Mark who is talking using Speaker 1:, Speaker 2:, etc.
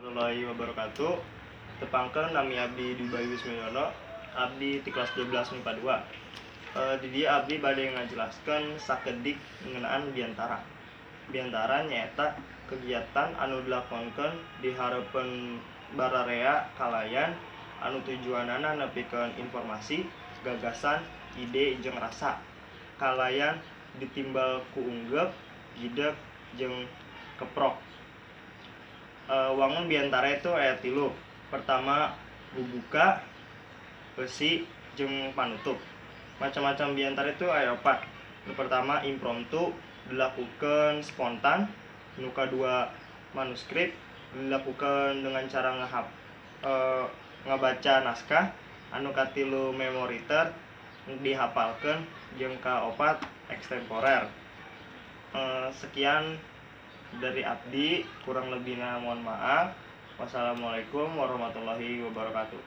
Speaker 1: Warahmatullahi wabarakatuh. Tepangkeun nami abdi Dubai Wismoyono, abdi ti kelas 12 MIPA 2. Di dieu abdi bade ngajelaskeun sakedik ngeunaan biantara. Biantara nyaeta kegiatan anu dilakonkeun di hareupeun bararea kalayan anu tujuanana nepikeun informasi, gagasan, ide jeung rasa. Kalayan ditimbal ku unggep, gideg jeung keprok. Wangun biantara itu aya 3. Pertama, bubuka, besi, jeung panutup. Macam-macam biantara itu aya 4. Nu pertama impromptu, dilakukan spontan. Nu kedua manuskrip, dilakukan dengan cara ngabaca naskah. Anu katilu memoriter, dihafalkeun. Jeung kaopat ekstemporer. Sekian dari abdi, kurang lebihnya mohon maaf. Wassalamualaikum warahmatullahi wabarakatuh.